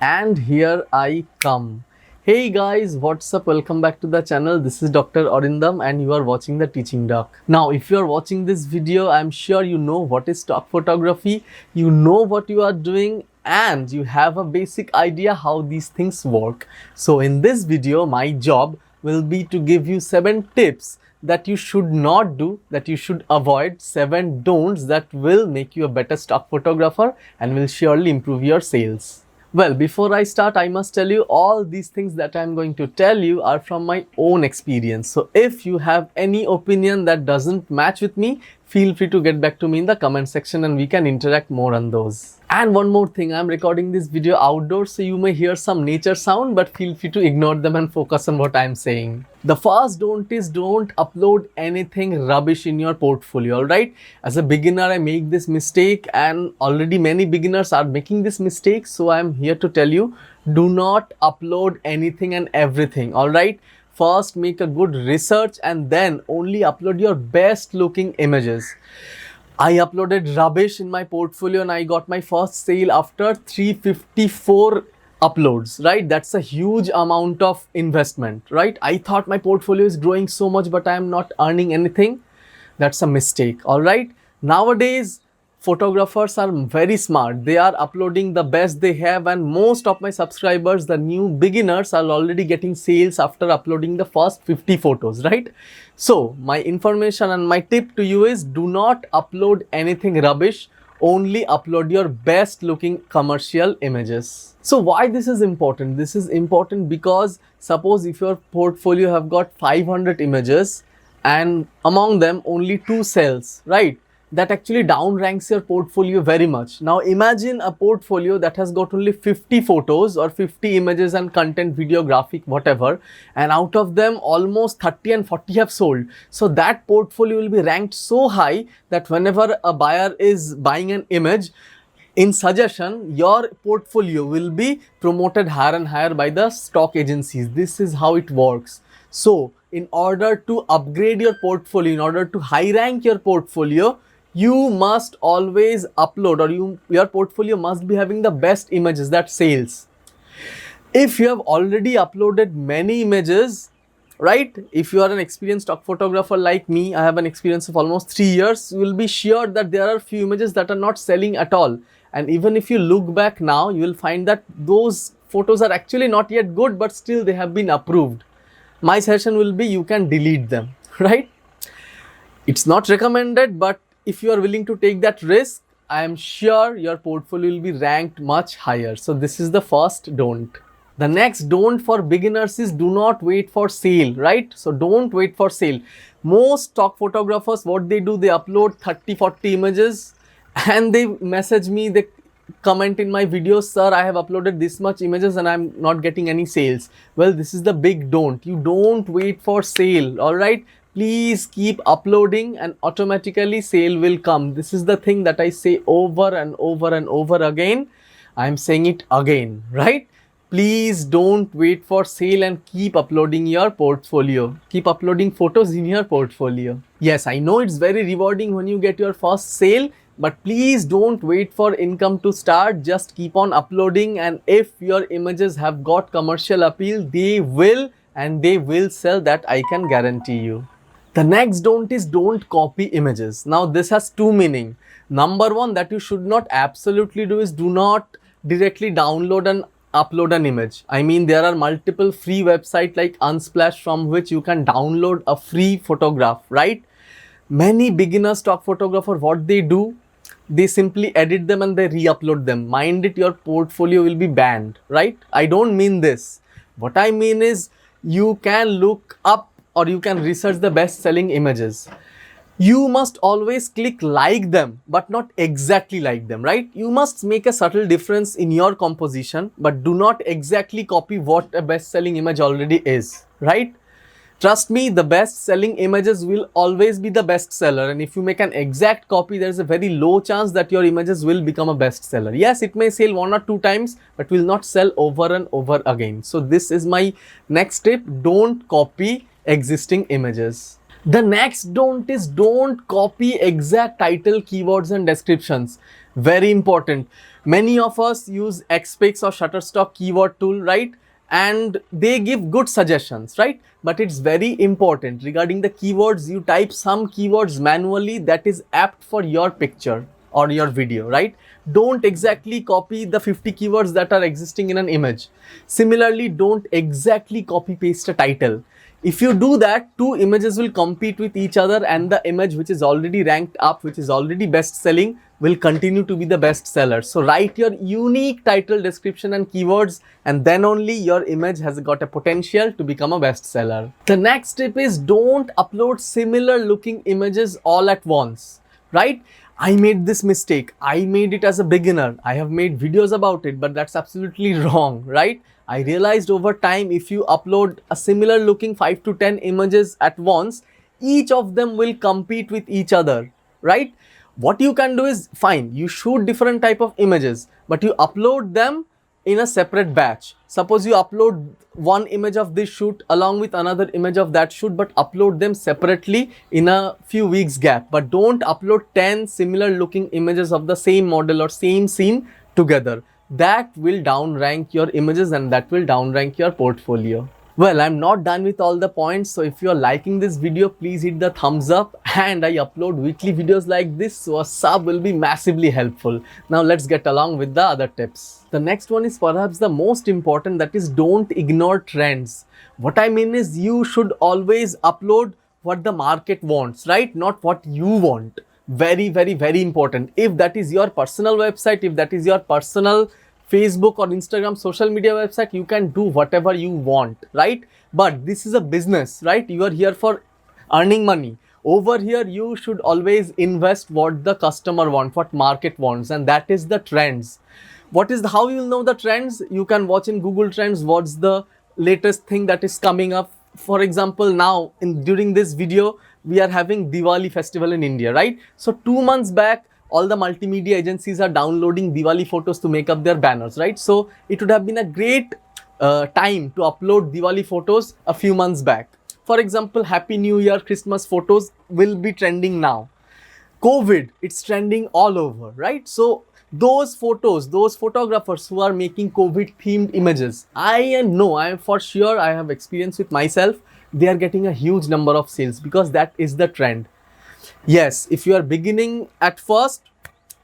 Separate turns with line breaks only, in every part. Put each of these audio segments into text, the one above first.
And here I come. Hey guys, what's up? Welcome back to the channel. This is Dr. Arindam and you are watching the Teaching Doc. Now, if you are watching this video, I'm sure you know what is stock photography, you know what you are doing, and you have a basic idea how these things work. So in this video, my job will be to give you 7 tips that you should not do, that you should avoid, 7 don'ts that will make you a better stock photographer and will surely improve your sales. Well, before I start, I must tell you all these things that I'm going to tell you are from my own experience. So if you have any opinion that doesn't match with me, feel free to get back to me in the comment section and we can interact more on those. And one more thing, I'm recording this video outdoors, so you may hear some nature sound, but feel free to ignore them and focus on what I'm saying. The first don't is don't upload anything rubbish in your portfolio, alright? As a beginner, I make this mistake and already many beginners are making this mistake. So I'm here to tell you, do not upload anything and everything, alright? First, make a good research and then only upload your best looking images. I uploaded rubbish in my portfolio and I got my first sale after 354 uploads, right? That's a huge amount of investment, right? I thought my portfolio is growing so much, but I am not earning anything. That's a mistake, all right? Nowadays, photographers are very smart. They are uploading the best they have, and most of my subscribers, the new beginners, are already getting sales after uploading the first 50 photos, right? So my information and my tip to you is, do not upload anything rubbish, only upload your best looking commercial images. So why this is important? This is important because suppose if your portfolio have got 500 images and among them only 2 sells, right? That actually downranks your portfolio very much. Now imagine a portfolio that has got only 50 photos or 50 images and content, video, graphic, whatever, and out of them almost 30 and 40 have sold. So that portfolio will be ranked so high that whenever a buyer is buying an image, in suggestion, your portfolio will be promoted higher and higher by the stock agencies. This is how it works. So in order to upgrade your portfolio, in order to high rank your portfolio, you must always upload, or your portfolio must be having the best images that sales. If you have already uploaded many images, right? If you are an experienced stock photographer like me, I have an experience of almost 3 years, you will be sure that there are few images that are not selling at all. And even if you look back now, you will find that those photos are actually not yet good, but still they have been approved. My suggestion will be, you can delete them, right? It's not recommended, but if you are willing to take that risk, I am sure your portfolio will be ranked much higher. So this is the first don't. The next don't for beginners is, do not wait for sale, right? So don't wait for sale. Most stock photographers, what they do, they upload 30-40 images and they message me, they comment in my videos, sir, I have uploaded this much images and I'm not getting any sales. Well, this is the big don't. You don't wait for sale, all right? Please keep uploading and automatically sale will come. This is the thing that I say over and over and over again. I'm saying it again, right? Please don't wait for sale and keep uploading your portfolio. Keep uploading photos in your portfolio. Yes, I know it's very rewarding when you get your first sale, but please don't wait for income to start. Just keep on uploading, and if your images have got commercial appeal, they will sell, that I can guarantee you. The next don't is, don't copy images. Now this has 2 meaning. Number 1 that you should not absolutely do is, do not directly download and upload an image. I mean, there are multiple free websites like Unsplash from which you can download a free photograph, right? Many beginner stock photographers, what they do, they simply edit them and they re-upload them. Mind it, your portfolio will be banned, right? I don't mean this. What I mean is, you can look up or you can research the best selling images. You must always click like them, but not exactly like them, right? You must make a subtle difference in your composition, but do not exactly copy what a best selling image already is, right? Trust me, the best selling images will always be the best seller, and if you make an exact copy, there is a very low chance that your images will become a best seller. Yes, it may sell 1 or 2 times, but will not sell over and over again. So this is my next tip, don't copy existing images. The next don't is, don't copy exact title, keywords and descriptions. Very important. Many of us use Xpix or Shutterstock keyword tool, right? And they give good suggestions, right? But it's very important regarding the keywords. You type some keywords manually that is apt for your picture or your video, right? Don't exactly copy the 50 keywords that are existing in an image. Similarly, don't exactly copy paste a title. If you do that, two images will compete with each other, and the image which is already ranked up, which is already best selling, will continue to be the best seller. So write your unique title, description and keywords, and then only your image has got a potential to become a best seller. The next tip is don't upload similar looking images all at once, right? I made this mistake. I made it as a beginner. I have made videos about it, but that's absolutely wrong, right? I realized over time, if you upload a similar looking 5 to 10 images at once, each of them will compete with each other, right? What you can do is, fine, you shoot different type of images, but you upload them in a separate batch. Suppose you upload one image of this shoot along with another image of that shoot, but upload them separately in a few weeks gap. But don't upload 10 similar looking images of the same model or same scene together. That will downrank your images and that will downrank your portfolio. Well, I'm not done with all the points, so if you're liking this video, please hit the thumbs up, and I upload weekly videos like this, so a sub will be massively helpful. Now let's get along with the other tips. The next one is perhaps the most important, that is don't ignore trends. What I mean is you should always upload what the market wants, right? Not what you want. Very, very, very important. If that is your personal website, if that is your personal Facebook or Instagram social media website, you can do whatever you want, right? But this is a business, right? You are here for earning money. Over here, you should always invest what the customer wants, what market wants, and that is the trends. How you will know the trends? You can watch in Google Trends what's the latest thing that is coming up. For example, now during this video, we are having Diwali festival in India, right? So 2 months back, all the multimedia agencies are downloading Diwali photos to make up their banners, right? So it would have been a great time to upload Diwali photos a few months back. For example, Happy New Year, Christmas photos will be trending now. COVID, it's trending all over, right? So those photographers who are making COVID themed images, I am for sure, I have experience with myself, they are getting a huge number of sales because that is the trend. Yes, if you are beginning at first,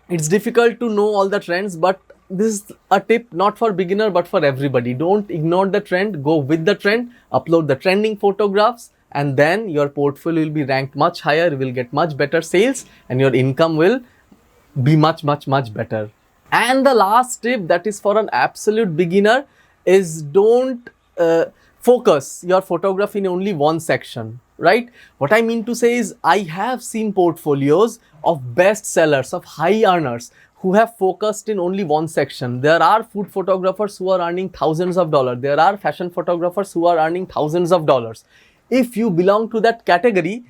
it's difficult to know all the trends, but this is a tip not for beginner but for everybody. Don't ignore the trend, go with the trend, upload the trending photographs, and then your portfolio will be ranked much higher, you will get much better sales, and your income will be much better. And the last tip that is for an absolute beginner is don't focus your photography in only one section, right? What I mean to say is I have seen portfolios of best sellers, of high earners who have focused in only one section. There are food photographers who are earning thousands of dollars. There are fashion photographers who are earning thousands of dollars. If you belong to that category,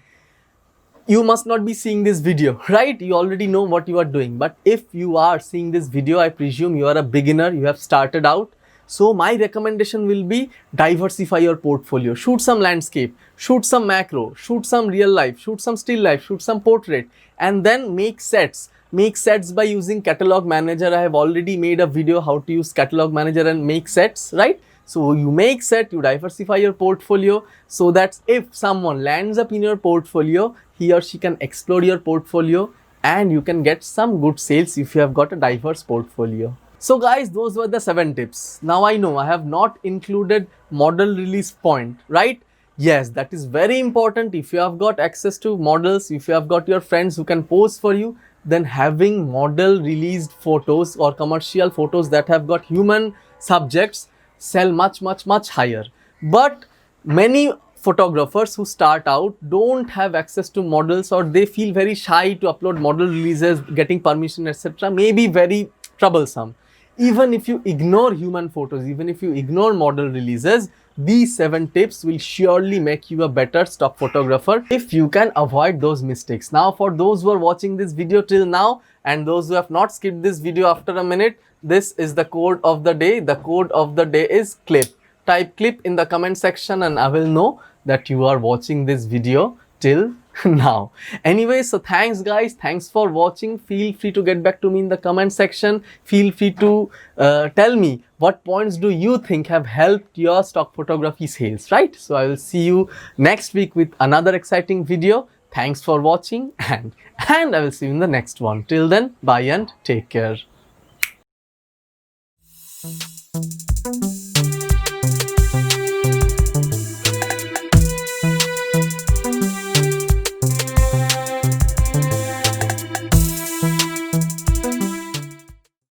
you must not be seeing this video, right? You already know what you are doing. But if you are seeing this video, I presume you are a beginner, you have started out. So my recommendation will be diversify your portfolio. Shoot some landscape, shoot some macro, shoot some real life, shoot some still life, shoot some portrait, and then make sets. Make sets by using Catalog Manager. I have already made a video how to use Catalog Manager and make sets, right? So you make set, you diversify your portfolio so that if someone lands up in your portfolio, he or she can explore your portfolio and you can get some good sales if you have got a diverse portfolio. So guys, those were the 7 tips. Now I know I have not included model release point, right? Yes, that is very important. If you have got access to models, if you have got your friends who can pose for you, then having model released photos or commercial photos that have got human subjects sell much higher. But many photographers who start out don't have access to models, or they feel very shy to upload model releases, getting permission, etc. may be very troublesome. Even if you ignore human photos, even if you ignore model releases, these 7 tips will surely make you a better stock photographer if you can avoid those mistakes. Now, for those who are watching this video till now and those who have not skipped this video after a minute, this is the code of the day. The code of the day is clip. Type clip in the comment section and I will know that you are watching this video till now. Anyway, so thanks guys, thanks for watching. Feel free to get back to me in the comment section. Feel free to tell me what points do you think have helped your stock photography sales, right? So I will see you next week with another exciting video. Thanks for watching, and I will see you in the next one. Till then, bye and take care.